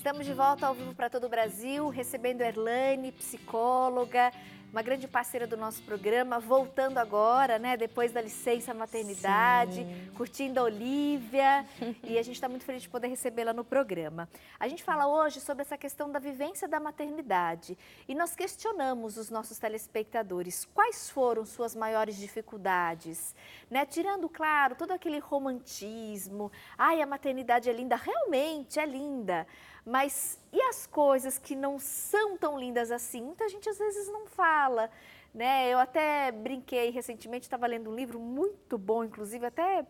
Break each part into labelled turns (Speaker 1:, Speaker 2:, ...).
Speaker 1: Estamos de volta ao vivo para todo o Brasil, recebendo a Erlane, psicóloga, uma grande parceira do nosso programa, voltando agora, né, depois da licença maternidade, sim, curtindo a Olivia, e a gente está muito feliz de poder recebê-la no programa. A gente fala hoje sobre essa questão da vivência da maternidade e nós questionamos os nossos telespectadores quais foram suas maiores dificuldades, né, tirando, claro, todo aquele romantismo, ai, a maternidade é linda, realmente é linda, mas e as coisas que não são tão lindas assim? Muita gente às vezes não fala, né? Eu até brinquei recentemente, estava lendo um livro muito bom, inclusive até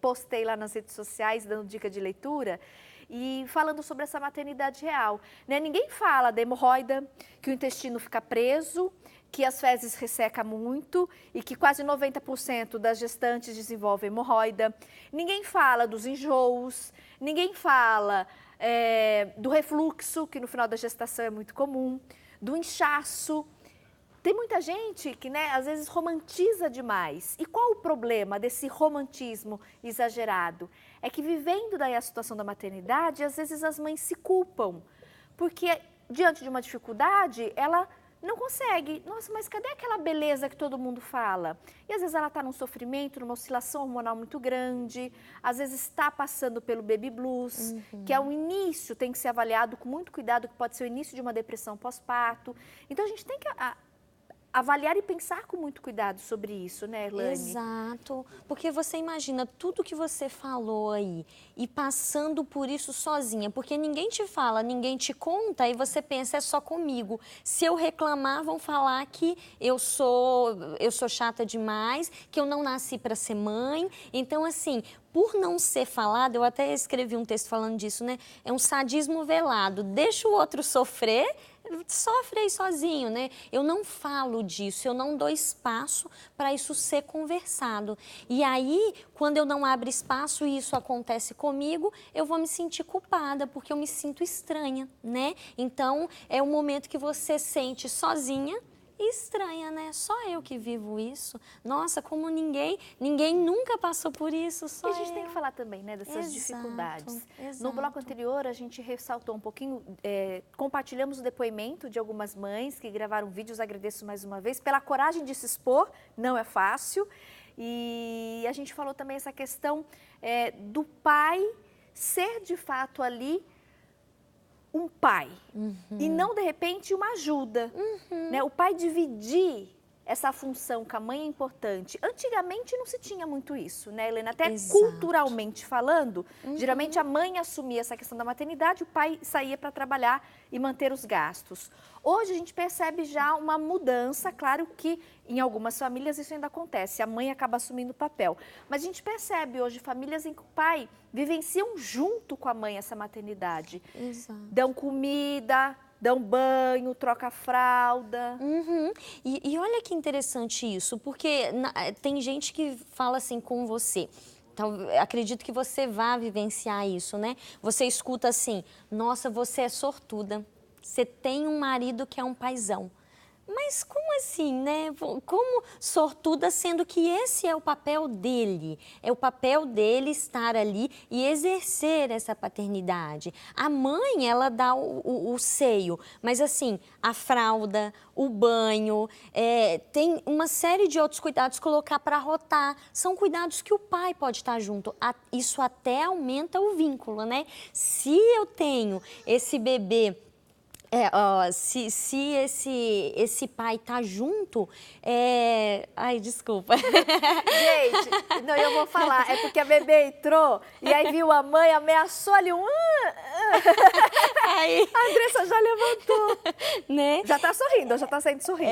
Speaker 1: postei lá nas redes sociais dando dica de leitura e falando sobre essa maternidade real, né? Ninguém fala da hemorroida, que o intestino fica preso, que as fezes ressecam muito e que quase 90% das gestantes desenvolvem hemorroida. Ninguém fala dos enjoos, ninguém fala do refluxo, que no final da gestação é muito comum, do inchaço. Tem muita gente que, né, às vezes romantiza demais. E qual o problema desse romantismo exagerado? É que vivendo daí a situação da maternidade, às vezes as mães se culpam, porque diante de uma dificuldade, ela não consegue. Nossa, mas cadê aquela beleza que todo mundo fala? E às vezes ela está num sofrimento, numa oscilação hormonal muito grande, às vezes está passando pelo baby blues, que é o início, tem que ser avaliado com muito cuidado, que pode ser o início de uma depressão pós-parto. Então a gente tem que avaliar e pensar com muito cuidado sobre isso, né, Erlane?
Speaker 2: Exato, porque você imagina tudo que você falou aí e passando por isso sozinha, porque ninguém te fala, ninguém te conta e você pensa, é só comigo. Se eu reclamar, vão falar que eu sou chata demais, que eu não nasci para ser mãe. Então, assim, por não ser falado, eu até escrevi um texto falando disso, né? É um sadismo velado, deixa o outro sofrer, sofre aí sozinho, né? Eu não falo disso, eu não dou espaço para isso ser conversado. E aí, quando eu não abro espaço e isso acontece comigo, eu vou me sentir culpada, porque eu me sinto estranha, né? Então, é um momento que você sente sozinha e estranha, né? Só eu que vivo isso. Nossa, como ninguém nunca passou por isso, só
Speaker 1: eu. E a gente
Speaker 2: eu.
Speaker 1: tem que falar também, né, dessas dificuldades.
Speaker 2: Exato.
Speaker 1: No bloco anterior, a gente ressaltou um pouquinho, compartilhamos o depoimento de algumas mães que gravaram vídeos, agradeço mais uma vez, pela coragem de se expor, não é fácil. E a gente falou também essa questão do pai ser de fato ali um pai e não, de repente, uma ajuda. Né? O pai dividir essa função com a mãe é importante. Antigamente não se tinha muito isso, né, Helena? Até culturalmente falando, geralmente a mãe assumia essa questão da maternidade, o pai saía para trabalhar e manter os gastos. Hoje a gente percebe já uma mudança, claro que em algumas famílias isso ainda acontece, a mãe acaba assumindo o papel. Mas a gente percebe hoje famílias em que o pai vivenciam junto com a mãe essa maternidade. Dão comida, dão banho, troca a fralda.
Speaker 2: E olha que interessante isso, porque tem gente que fala assim com você. Então, acredito que você vá vivenciar isso, né? Você escuta assim, nossa, você é sortuda, você tem um marido que é um paizão. Mas como assim, né? Como sortuda, sendo que esse é o papel dele. É o papel dele estar ali e exercer essa paternidade. A mãe, ela dá o seio, mas assim, a fralda, o banho, tem uma série de outros cuidados, colocar para rotar. São cuidados que o pai pode estar junto. Isso até aumenta o vínculo, né? Se eu tenho esse bebê, se esse pai tá junto, ai, desculpa.
Speaker 1: Gente, não, eu vou falar, é porque a bebê entrou e aí viu a mãe, ameaçou ali
Speaker 2: Aí...
Speaker 1: A Andressa já levantou.
Speaker 2: Né?
Speaker 1: Já tá sorrindo, já tá saindo sorrindo.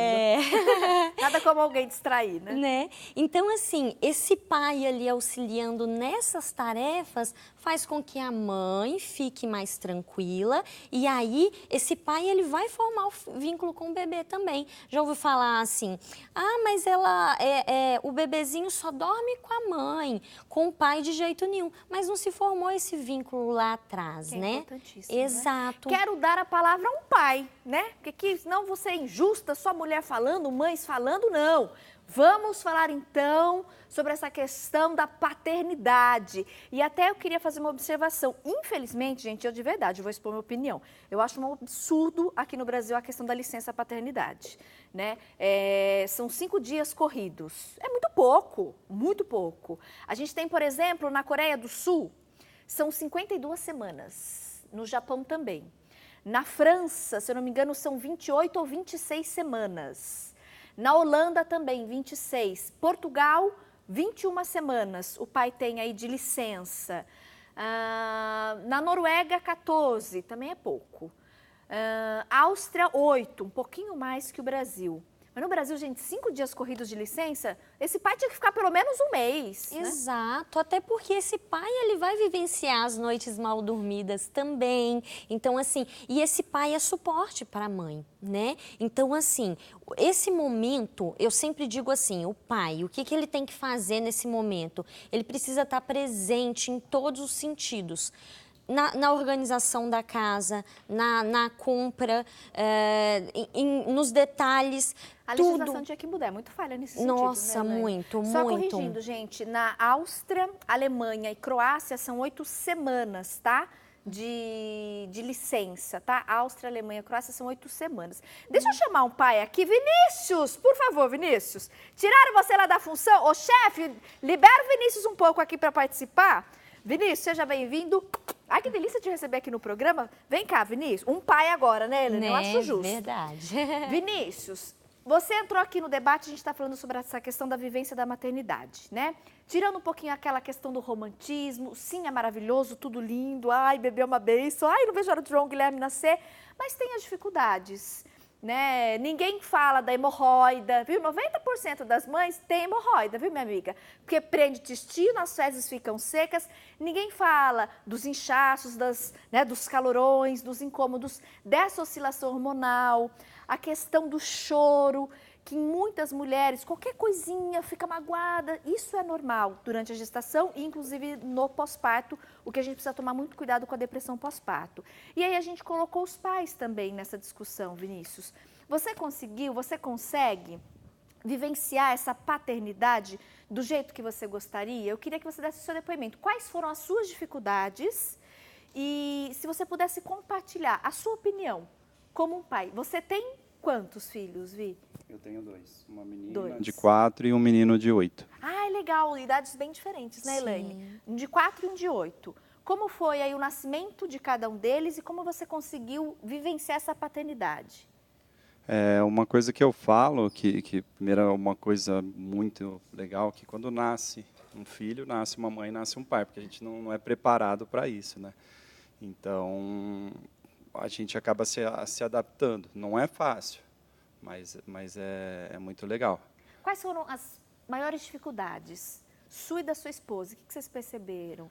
Speaker 1: Nada como alguém distrair, né?
Speaker 2: Então, assim, esse pai ali auxiliando nessas tarefas faz com que a mãe fique mais tranquila e aí esse pai, ele vai formar o vínculo com o bebê também. Já ouviu falar assim, mas o bebezinho só dorme com a mãe, com o pai de jeito nenhum, mas não se formou esse vínculo lá atrás, né?
Speaker 1: É importantíssimo,
Speaker 2: exato.
Speaker 1: Né? Quero dar a palavra a um pai, né? Porque senão você é injusta, só mulher falando, mães falando, não. Vamos falar então sobre essa questão da paternidade. E até eu queria fazer uma observação. Infelizmente, gente, eu de verdade vou expor minha opinião. Eu acho um absurdo aqui no Brasil a questão da licença paternidade, né? São 5 dias corridos. É muito pouco, muito pouco. A gente tem, por exemplo, na Coreia do Sul, são 52 semanas. No Japão também. Na França, se eu não me engano, são 28 ou 26 semanas. Na Holanda também, 26. Portugal, 21 semanas. O pai tem aí de licença. Na Noruega, 14. Também é pouco. Áustria, 8. Um pouquinho mais que o Brasil. Mas no Brasil, gente, 5 dias corridos de licença, esse pai tinha que ficar pelo menos um mês.
Speaker 2: Exato, né? Até porque esse pai, ele vai vivenciar as noites mal dormidas também. Então, assim, e esse pai é suporte para a mãe, né? Então, assim, esse momento, eu sempre digo assim, o pai, o que ele tem que fazer nesse momento? Ele precisa estar presente em todos os sentidos. Na organização da casa, na compra, nos detalhes,
Speaker 1: a
Speaker 2: tudo.
Speaker 1: legislação tinha que mudar, é muito falha nesse sentido,
Speaker 2: Nossa,
Speaker 1: né,
Speaker 2: muito,
Speaker 1: Só
Speaker 2: muito.
Speaker 1: corrigindo, gente, na Áustria, Alemanha e Croácia são 8 semanas, tá? De licença, tá? Áustria, Alemanha, Croácia são 8 semanas. Deixa eu chamar um pai aqui. Vinícius, por favor, Vinícius. Tiraram você lá da função? Ô, chefe, libera o Vinícius um pouco aqui para participar. Vinícius, seja bem-vindo. Ai, que delícia te receber aqui no programa. Vem cá, Vinícius. Um pai agora, né, Helena? Eu acho justo.
Speaker 2: Verdade.
Speaker 1: Vinícius, você entrou aqui no debate, a gente está falando sobre essa questão da vivência da maternidade, né? Tirando um pouquinho aquela questão do romantismo, sim, é maravilhoso, tudo lindo, ai, bebê é uma bênção, ai, não vejo a hora de João Guilherme nascer, mas tem as dificuldades, né? Ninguém fala da hemorroida, viu? 90% das mães tem hemorroida, viu, minha amiga? Porque prende intestino, as fezes ficam secas. Ninguém fala dos inchaços, dos calorões, dos incômodos, dessa oscilação hormonal, a questão do choro, que em muitas mulheres, qualquer coisinha fica magoada. Isso é normal durante a gestação e, inclusive, no pós-parto, o que a gente precisa tomar muito cuidado com a depressão pós-parto. E aí a gente colocou os pais também nessa discussão, Vinícius. Você consegue vivenciar essa paternidade do jeito que você gostaria? Eu queria que você desse o seu depoimento. Quais foram as suas dificuldades? E se você pudesse compartilhar a sua opinião como um pai. Você tem quantos filhos, Vi?
Speaker 3: Eu tenho 2. Uma menina de 4 e um menino de 8.
Speaker 1: Ah, é legal. Idades bem diferentes, né, Elaine? Um de 4 e um de 8. Como foi aí o nascimento de cada um deles e como você conseguiu vivenciar essa paternidade?
Speaker 3: Uma coisa que eu falo, que primeiro é uma coisa muito legal, que quando nasce um filho, nasce uma mãe, nasce um pai, porque a gente não é preparado para isso, né? Então, a gente acaba se adaptando. Não é fácil, mas é muito legal.
Speaker 1: Quais foram as maiores dificuldades sua e da sua esposa? O que vocês perceberam?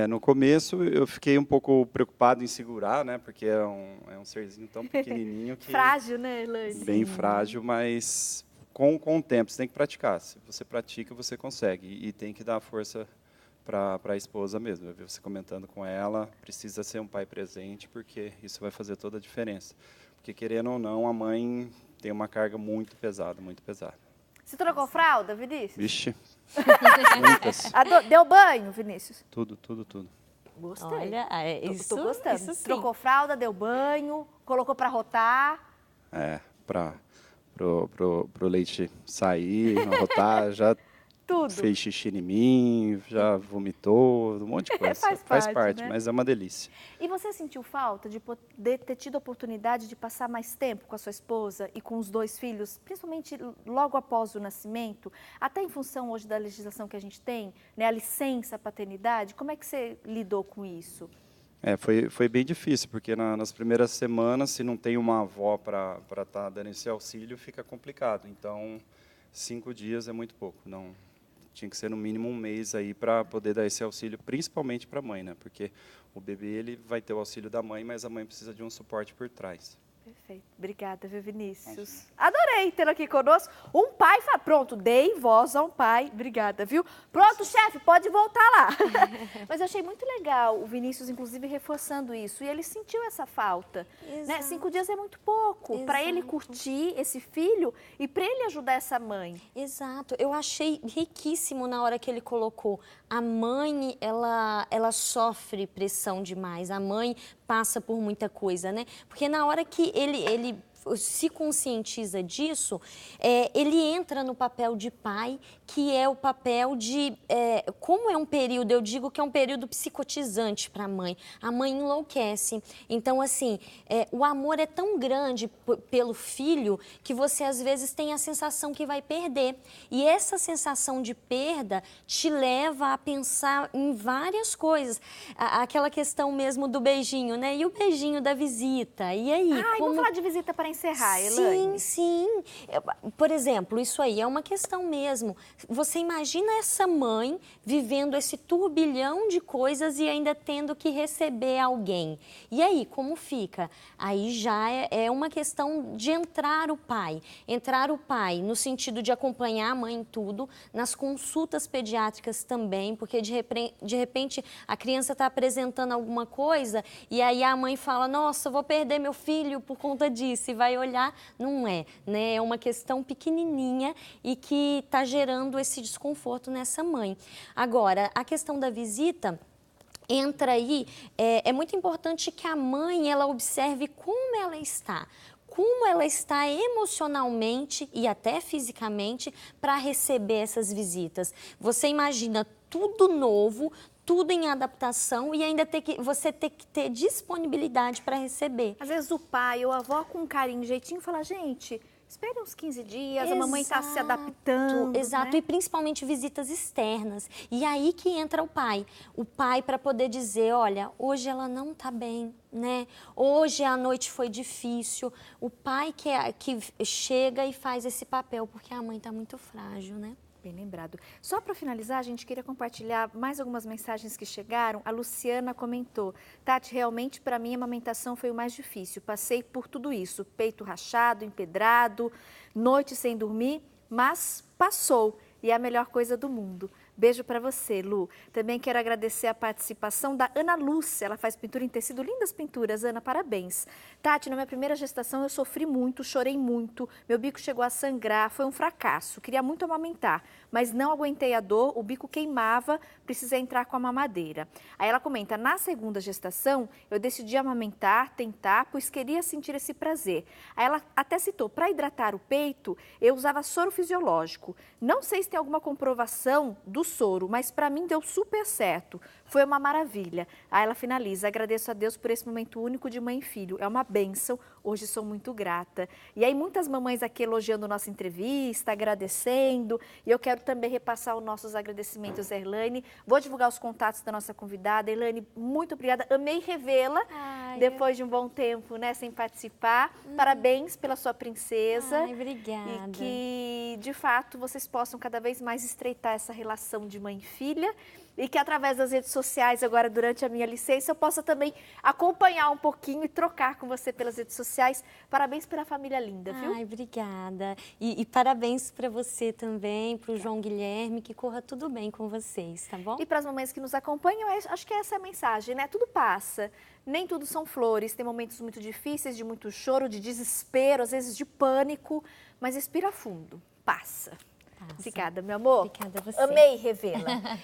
Speaker 3: No começo, eu fiquei um pouco preocupado em segurar, né? Porque é um serzinho tão pequenininho que...
Speaker 1: Frágil, né, Elaine?
Speaker 3: Bem frágil, mas com o tempo, você tem que praticar. Se você pratica, você consegue. E tem que dar força para a esposa mesmo. Eu vi você comentando com ela, precisa ser um pai presente, porque isso vai fazer toda a diferença. Porque, querendo ou não, a mãe tem uma carga muito pesada, muito pesada.
Speaker 1: Você trocou fralda, Vinícius?
Speaker 3: Vixe, muitas.
Speaker 1: Deu banho, Vinícius?
Speaker 3: Tudo.
Speaker 1: Gostei.
Speaker 2: Olha,
Speaker 1: Tô gostando.
Speaker 2: isso sim.
Speaker 1: Trocou fralda, deu banho, colocou para rotar.
Speaker 3: Pro leite sair, arrotar, já
Speaker 1: Tudo.
Speaker 3: fez xixi em mim, já vomitou, um monte de coisa.
Speaker 1: Faz parte, né?
Speaker 3: Mas é uma delícia.
Speaker 1: E você sentiu falta de poder ter tido a oportunidade de passar mais tempo com a sua esposa e com os 2 filhos, principalmente logo após o nascimento, até em função hoje da legislação que a gente tem, né, a licença paternidade? Como é que você lidou com isso?
Speaker 3: Foi bem difícil, porque nas primeiras semanas, se não tem uma avó para estar dando esse auxílio, fica complicado. Então, 5 dias é muito pouco. Não, tinha que ser no mínimo um mês aí para poder dar esse auxílio, principalmente para a mãe, né? Porque o bebê ele vai ter o auxílio da mãe, mas a mãe precisa de um suporte por trás.
Speaker 1: Perfeito. Obrigada, viu, Vinícius? Adorei tê-lo aqui conosco. Um pai, pronto, dei voz a um pai. Obrigada, viu? Pronto, chefe, pode voltar lá. Mas eu achei muito legal o Vinícius, inclusive, reforçando isso. E ele sentiu essa falta. Né? 5 dias é muito pouco para ele curtir esse filho e para ele ajudar essa mãe.
Speaker 2: Exato. Eu achei riquíssimo na hora que ele colocou. A mãe, ela sofre pressão demais. A mãe passa por muita coisa, né? Porque na hora que ele se conscientiza disso, ele entra no papel de pai, que é o papel de... como é um período, eu digo que é um período psicotizante para a mãe enlouquece. Então, assim, o amor é tão grande pelo filho que você, às vezes, tem a sensação que vai perder. E essa sensação de perda te leva a pensar em várias coisas. Aquela questão mesmo do beijinho, né? E o beijinho da visita? E aí?
Speaker 1: Vamos falar de visita para encerrar, Elaine.
Speaker 2: Sim. Por exemplo, isso aí é uma questão mesmo. Você imagina essa mãe vivendo esse turbilhão de coisas e ainda tendo que receber alguém. E aí, como fica? Aí já é uma questão de entrar o pai. Entrar o pai no sentido de acompanhar a mãe em tudo, nas consultas pediátricas também, porque de repente a criança está apresentando alguma coisa e aí a mãe fala, nossa, vou perder meu filho por conta disso. E vai olhar, não é, né? É uma questão pequenininha e que está gerando esse desconforto nessa mãe. Agora, a questão da visita entra aí, é muito importante que a mãe, ela observe como ela está emocionalmente e até fisicamente para receber essas visitas. Você imagina tudo novo, tudo em adaptação e ainda você ter que ter disponibilidade para receber.
Speaker 1: Às vezes o pai ou a avó com carinho, jeitinho, fala, gente, espere uns 15 dias, a mamãe está se adaptando.
Speaker 2: Exato,
Speaker 1: né?
Speaker 2: E principalmente visitas externas. E aí que entra o pai. O pai para poder dizer, olha, hoje ela não está bem, né? Hoje a noite foi difícil. O pai que chega e faz esse papel, porque a mãe está muito frágil, né?
Speaker 1: Bem lembrado. Só para finalizar, a gente queria compartilhar mais algumas mensagens que chegaram. A Luciana comentou, Tati, realmente para mim a amamentação foi o mais difícil. Passei por tudo isso, peito rachado, empedrado, noite sem dormir, mas passou e é a melhor coisa do mundo. Beijo para você, Lu. Também quero agradecer a participação da Ana Lúcia. Ela faz pintura em tecido, lindas pinturas. Ana, parabéns. Tati, na minha primeira gestação eu sofri muito, chorei muito. Meu bico chegou a sangrar, foi um fracasso. Queria muito amamentar, mas não aguentei a dor, o bico queimava, precisei entrar com a mamadeira. Aí ela comenta, na segunda gestação eu decidi amamentar, tentar, pois queria sentir esse prazer. Aí ela até citou, para hidratar o peito, eu usava soro fisiológico. Não sei se tem alguma comprovação do soro, mas para mim deu super certo. Foi uma maravilha. Aí ela finaliza, agradeço a Deus por esse momento único de mãe e filho. É uma bênção, hoje sou muito grata. E aí muitas mamães aqui elogiando nossa entrevista, agradecendo. E eu quero também repassar os nossos agradecimentos a Elaine. Vou divulgar os contatos da nossa convidada. Elaine, muito obrigada. Amei revê-la depois de um bom tempo, né, sem participar. Parabéns pela sua princesa.
Speaker 2: Ai, obrigada.
Speaker 1: E que, de fato, vocês possam cada vez mais estreitar essa relação de mãe e filha. E que através das redes sociais, agora durante a minha licença, eu possa também acompanhar um pouquinho e trocar com você pelas redes sociais. Parabéns pela família linda, viu?
Speaker 2: Ai, obrigada. E parabéns para você também, para o João Guilherme, que corra tudo bem com vocês, tá bom?
Speaker 1: E para as mamães que nos acompanham, acho que essa é a mensagem, né? Tudo passa, nem tudo são flores, tem momentos muito difíceis, de muito choro, de desespero, às vezes de pânico, mas respira fundo, passa. Obrigada, meu amor.
Speaker 2: Obrigada a você.
Speaker 1: Amei revê-la.